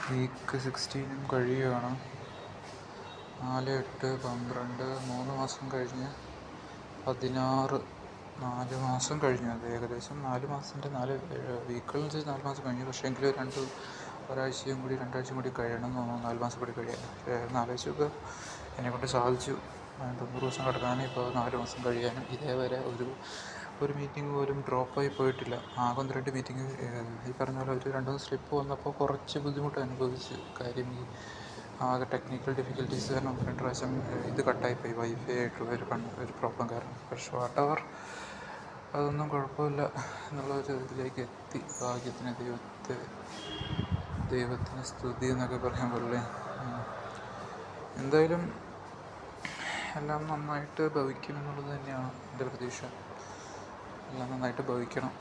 Week 16 കഴിയുകയാണ്. 4-8-12 3 മാസം കഴിഞ്ഞ് 16 4 മാസം കഴിഞ്ഞു. അത് ഏകദേശം 4 മാസത്തിൻ്റെ 4 വീക്കുകളനുസരിച്ച് 4 മാസം കഴിഞ്ഞു. പക്ഷേ എങ്കിലും രണ്ടാഴ്ചയും കൂടി കഴിയണം എന്ന് തോന്നുന്നു 4 മാസം കൂടി കഴിയാൻ. പക്ഷേ ആലോചിച്ചൊക്കെ എന്നെക്കൊണ്ട് സാധിച്ചു. 90 ദിവസം കിടക്കാനും ഇപ്പോൾ 4 മാസം കഴിയാനും ഇതേവരെ ഒരു മീറ്റിംഗ് പോലും ഡ്രോപ്പായി പോയിട്ടില്ല. ആകെ 1-2 മീറ്റിംഗ് ഈ പറഞ്ഞ പോലെ ഒരു 2-3 സ്ലിപ്പ് വന്നപ്പോൾ കുറച്ച് ബുദ്ധിമുട്ട് അനുഭവിച്ചു. കാര്യം ഈ ആകെ ടെക്നിക്കൽ ഡിഫിക്കൽട്ടീസ് കാരണം 2 പ്രാവശ്യം ഇത് കട്ടായിപ്പോയി, വൈഫൈ ആയിട്ടുള്ള ഒരു പ്രോബ്ലം കാരണം. പക്ഷേ വാട്ടവർ അതൊന്നും കുഴപ്പമില്ല എന്നുള്ള ഒരു ഇതിലേക്ക് എത്തി. ഭാഗ്യത്തിന് ദൈവത്തിന് സ്തുതി എന്നൊക്കെ പറയാൻ പാടില്ലേ. എന്തായാലും എല്ലാം നന്നായിട്ട് ഭവിക്കും എന്നുള്ളത് തന്നെയാണ് എൻ്റെ പ്രതീക്ഷ. എല്ലാം നന്നായിട്ട് ഭവിക്കണം.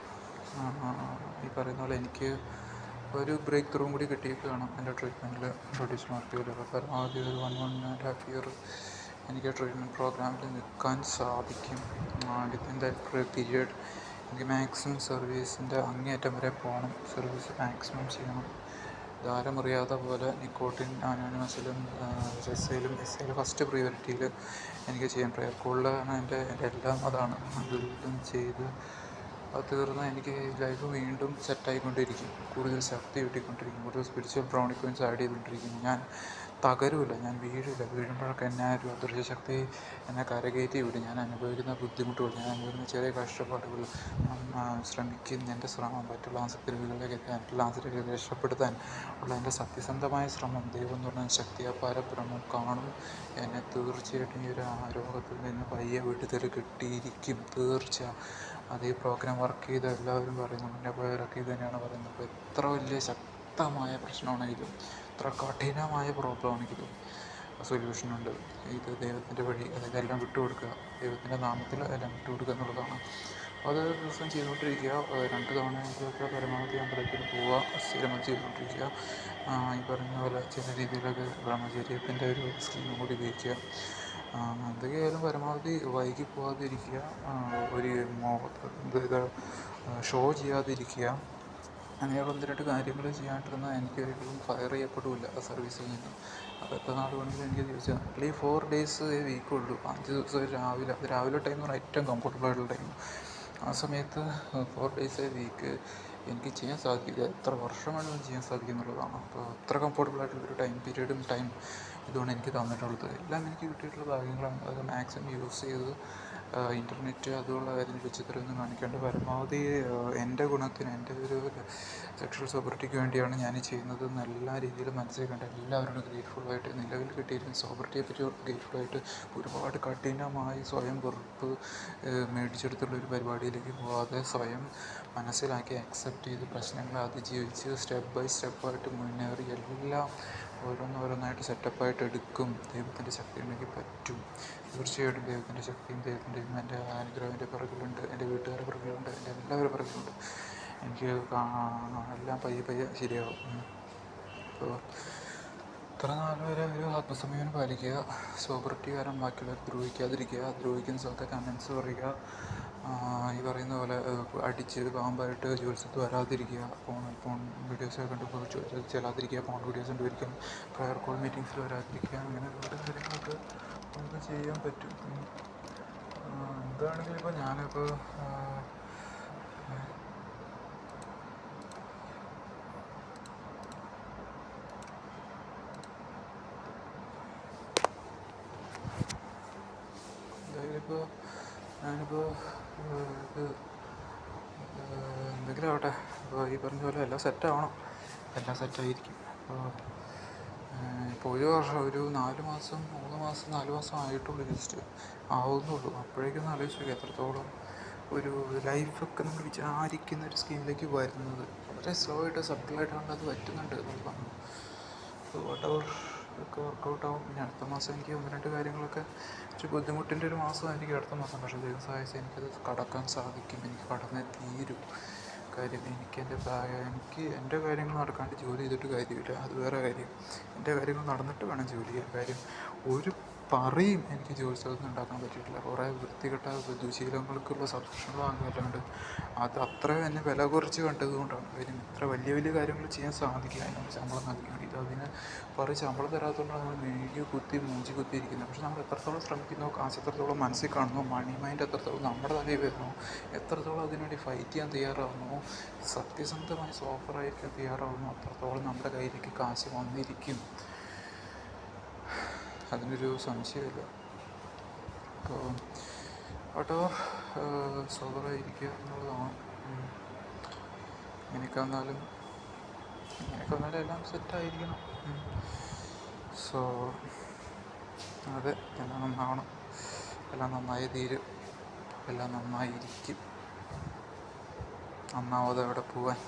ഈ പറയുന്ന പോലെ എനിക്ക് ഒരു ബ്രേക്ക് ത്രൂവും കൂടി കിട്ടിയേക്കാണ് എൻ്റെ ട്രീറ്റ്മെൻറ്റിൽ. റെഡ്യൂസ് മാർക്കിൽ പരമാവധി ഒരു 1.5 ഇയർ എനിക്ക് ട്രീറ്റ്മെൻറ്റ് പ്രോഗ്രാമിൽ നിൽക്കാൻ സാധിക്കും. ഇൻ ദാറ്റ് പീരിയഡ് എനിക്ക് മാക്സിമം സർവീസിൻ്റെ അങ്ങേയറ്റം വരെ പോകണം. സർവീസ് മാക്സിമം ചെയ്യണം. ധാരമറിയാത്ത പോലെ നിക്കോട്ടിൻ അനോണിമസിലും എസ്സയിലും ഫസ്റ്റ് പ്രിയോറിറ്റിയിൽ എനിക്ക് ചെയ്യാൻ പ്രയർ കോളിലാണ് എൻ്റെ എല്ലാം അതാണ്. അതെല്ലാം ചെയ്ത് അത് തീർന്ന് എനിക്ക് ലൈഫ് വീണ്ടും സെറ്റായിക്കൊണ്ടിരിക്കും. കൂടുതൽ ശക്തി കിട്ടിക്കൊണ്ടിരിക്കും. കൂടുതൽ സ്പിരിച്വൽ ബ്രൗണിക് പോയിൻറ്റ്സ് ആഡ് ചെയ്തുകൊണ്ടിരിക്കും. ഞാൻ തകരില്ല, ഞാൻ വീഴില്ല. വീഴുമ്പോഴൊക്കെ എന്നെ ഒരു അദൃശ്യശക്തി എന്നെ കരകയറ്റി വിടും. ഞാൻ അനുഭവിക്കുന്ന ബുദ്ധിമുട്ടുകൾ, ഞാൻ അനുഭവിക്കുന്ന ചെറിയ കഷ്ടപ്പാടുകൾ ശ്രമിക്കുന്ന എൻ്റെ ശ്രമം മറ്റുള്ള ആൻസറിലേക്ക് രക്ഷപ്പെടുത്താൻ ഉള്ള എൻ്റെ സത്യസന്ധമായ ശ്രമം ദൈവം എന്ന് പറഞ്ഞ ശക്തി ആ പരബ്രഹ്മം കാണും. എന്നെ തീർച്ചയായിട്ടും ഈ ഒരു രോഗത്തിൽ നിന്ന് പയ്യെ വിടുതൽ കിട്ടിയിരിക്കും, തീർച്ച. അത് ഈ പ്രോഗ്രാം വർക്ക് ചെയ്ത എല്ലാവരും പറയുന്നു, മുന്നേ പോയവരൊക്കെ ഇത് തന്നെയാണ് പറയുന്നത്. അപ്പോൾ എത്ര വലിയ ശക്തമായ പ്രശ്നമാണെങ്കിലും എത്ര കഠിനമായ പ്രോബ്ലമാണെങ്കിലും സൊല്യൂഷനുണ്ട്. ഇത് ദൈവത്തിൻ്റെ വഴി, അതായത് എല്ലാം വിട്ടുകൊടുക്കുക, ദൈവത്തിൻ്റെ നാമത്തിൽ എല്ലാം വിട്ടുകൊടുക്കുക എന്നുള്ളതാണ്. അത് ദിവസം ചെയ്തുകൊണ്ടിരിക്കുക. 2 തവണയൊക്കെ പരമാവധി അമ്പലത്തിൽ പോവുക, സ്ഥിരമായി ചെയ്തുകൊണ്ടിരിക്കുക. ഈ പറഞ്ഞ പോലെ ചില രീതിയിലൊക്കെ ബ്രഹ്മചര്യത്തിൻ്റെ ഒരു സ്കീം കൂടി ഉപയോഗിക്കുക. എന്തൊക്കെയായാലും പരമാവധി വൈകി പോകാതിരിക്കുക, ഒരു ഷോ ചെയ്യാതിരിക്കുക. അങ്ങനെയുള്ള 1-2 കാര്യങ്ങൾ ചെയ്യാണ്ടിരുന്നാൽ എനിക്ക് ഒരിക്കലും ഫയർ ചെയ്യപ്പെടില്ല ആ സർവീസിൽ നിന്ന്. അപ്പോൾ എത്ര നാൾ വേണമെങ്കിലും എനിക്ക് ചോദിച്ചാൽ അല്ലെങ്കിൽ 4 days വീക്കുള്ളൂ. 5 ദിവസം രാവിലെ ടൈം എന്ന് പറഞ്ഞാൽ ഏറ്റവും കംഫർട്ടബിൾ ആയിട്ടുള്ള ടൈം. ആ സമയത്ത് 4 days വീക്ക് എനിക്ക് ചെയ്യാൻ സാധിക്കില്ല. എത്ര വർഷം വേണമെങ്കിലും ചെയ്യാൻ സാധിക്കും എന്നുള്ളതാണ്. അപ്പോൾ അത്ര കംഫർട്ടബിളായിട്ടുള്ളൊരു ടൈം ഇതുകൊണ്ട് എനിക്ക് തന്നിട്ടുള്ളത്. എല്ലാം എനിക്ക് കിട്ടിയിട്ടുള്ള ഭാഗ്യങ്ങളാണ്. അത് മാക്സിമം യൂസ് ചെയ്ത് ഇൻ്റർനെറ്റ് അതുള്ള കാര്യം വിചിത്രമൊന്നും കാണിക്കാണ്ട് പരമാവധി എൻ്റെ ഗുണത്തിന്, എൻ്റെ ഒരു സെക്ഷൽ സോബറിറ്റിക്ക് വേണ്ടിയാണ് ഞാൻ ചെയ്യുന്നത് എന്ന് എല്ലാ രീതിയിലും മനസ്സിലാക്കേണ്ട എല്ലാവരോടും ഗ്രേറ്റ്ഫുള്ളായിട്ട്, നിലവിൽ കിട്ടിയിരുന്ന സോബറിറ്റിയെ പറ്റി ഗ്രേറ്റ്ഫുള്ളായിട്ട്, ഒരുപാട് കഠിനമായി സ്വയം വെറുപ്പ് മേടിച്ചെടുത്തുള്ളൊരു പരിപാടിയിലേക്ക് പോകാതെ സ്വയം മനസ്സിലാക്കി അക്സെപ്റ്റ് ചെയ്ത് പ്രശ്നങ്ങളെ അതിജീവിച്ച് സ്റ്റെപ്പ് ബൈ സ്റ്റെപ്പായിട്ട് മുന്നേറി എല്ലാം ഓരോന്നായിട്ട് സെറ്റപ്പായിട്ട് എടുക്കും. ദൈവത്തിൻ്റെ ശക്തി ഉണ്ടെങ്കിൽ പറ്റും. തീർച്ചയായിട്ടും ദൈവത്തിൻ്റെ ശക്തിയും ദൈവത്തിൻ്റെയും എൻ്റെ അനുഗ്രഹം എൻ്റെ പിറകിലുണ്ട്, എൻ്റെ വീട്ടുകാരുടെ പിറകിലുണ്ട്, എൻ്റെ എല്ലാവരുടെ പിറകിലുണ്ട്. എനിക്ക് എല്ലാം പയ്യെ ശരിയാവും. അപ്പോൾ ഇത്ര നാൾ വരെ ഒരു ആത്മസമയം പാലിക്കുക, സോബറിറ്റി കാരണം ബാക്കിയുള്ളവർ ദ്രോഹിക്കുന്ന സ്ഥലത്തെ കമൻസ് പറയുക, ഈ പറയുന്ന പോലെ അടിച്ച് പാമ്പായിട്ട് ജോലിസ്ഥലത്ത് വരാതിരിക്കുക, ഫോൺ വീഡിയോസൊക്കെ കണ്ട് ചെല്ലാതിരിക്കുക, ഫോൺ വീഡിയോസ് കണ്ടുപിടിക്കുക, പ്രയർ കോൾ മീറ്റിങ്സിൽ വരാതിരിക്കുക, അങ്ങനെ ഒരുപാട് കാര്യങ്ങളൊക്കെ നമുക്ക് ചെയ്യാൻ പറ്റും. എന്താണെങ്കിലും ഇപ്പോൾ ഞാനിപ്പോൾ ഞാനിപ്പോൾ ഇത് എന്തെങ്കിലും ആവട്ടെ. അപ്പോൾ ഈ പറഞ്ഞ പോലെ എല്ലാം സെറ്റാവണം, എല്ലാം സെറ്റായിരിക്കും. ഇപ്പോൾ ഒരു വർഷം, ഒരു 4 മാസം ആയിട്ടുള്ളൂ, ജസ്റ്റ് ആവുന്നുള്ളൂ. അപ്പോഴേക്കൊന്നും ആലോചിച്ചു എത്രത്തോളം ഒരു ലൈഫൊക്കെ നമ്മൾ വിചാരിക്കുന്ന ഒരു സ്കീമിലേക്ക് വരുന്നത്. വളരെ സ്ലോ ആയിട്ട് സബിളായിട്ടാണ് അത് പറ്റുന്നുണ്ട് എന്നുള്ളതാണ്. വാട്ടവർ ഒക്കെ വർക്കൗട്ടാവും. പിന്നെ അടുത്ത മാസം എനിക്ക് 1-2 കാര്യങ്ങളൊക്കെ ഇച്ചിരി ബുദ്ധിമുട്ടിൻ്റെ ഒരു മാസമായിരിക്കും അടുത്ത മാസം. പക്ഷേ ദൈവം സഹായിച്ചാൽ എനിക്കത് കടക്കാൻ സാധിക്കും, എനിക്ക് കടന്നേ തീരും. കാര്യം എനിക്ക് എൻ്റെ കാര്യങ്ങൾ നടക്കാണ്ട് ജോലി ചെയ്തിട്ട് കാര്യമില്ല, അത് വേറെ കാര്യം. എൻ്റെ കാര്യങ്ങൾ നടന്നിട്ട് വേണം ജോലി ചെയ്യാൻ. കാര്യം ഒരു പറയും എനിക്ക് ജോലി സ്ഥലത്ത് ഉണ്ടാക്കാൻ പറ്റിയിട്ടില്ല, കുറേ വൃത്തികെട്ട ദുശീലങ്ങൾക്കുള്ള സബ്സ്ക്രിപ്ഷൻ വാങ്ങുകയല്ലാണ്ട് അത് അത്ര എന്നെ വില കുറച്ച് കണ്ടത് കൊണ്ടാണ്. കാര്യം ഇത്ര വലിയ വലിയ കാര്യങ്ങൾ ചെയ്യാൻ സാധിക്കില്ല, അതിനൊക്കെ ശമ്പളം നൽകിയാണ്. ഇത് അതിന് പറയും ശമ്പളം തരാത്തതുകൊണ്ടാണ് നമ്മൾ മെഴുകി കുത്തി മൂഞ്ചി കുത്തിയിരിക്കുന്നത്. പക്ഷെ നമ്മൾ എത്രത്തോളം ശ്രമിക്കുന്നോ, കാശ് എത്രത്തോളം മനസ്സിൽ കാണുന്നു, മണി മൈൻഡ് എത്രത്തോളം നമ്മുടെ തലയിൽ വരുന്നു, എത്രത്തോളം അതിനുവേണ്ടി ഫൈറ്റ് ചെയ്യാൻ തയ്യാറാവുന്നു, സത്യസന്ധമായി സോഫറായിരിക്കാൻ തയ്യാറാവുന്നു, അത്രത്തോളം നമ്മുടെ കയ്യിലേക്ക് കാശ് വന്നിരിക്കും. അതിനൊരു സംശയമില്ല. അപ്പോൾ വട്ടവർ സോബറായിരിക്കുക എന്നുള്ളതാണ്. ഇങ്ങനെയൊക്കെ വന്നാലും എല്ലാം സെറ്റായിരിക്കണം. സോ അതെ, എല്ലാം നന്നാവണം, എല്ലാം നന്നായി തീരും, എല്ലാം നന്നായിരിക്കും. നന്നാവാതെ അവിടെ പോവാൻ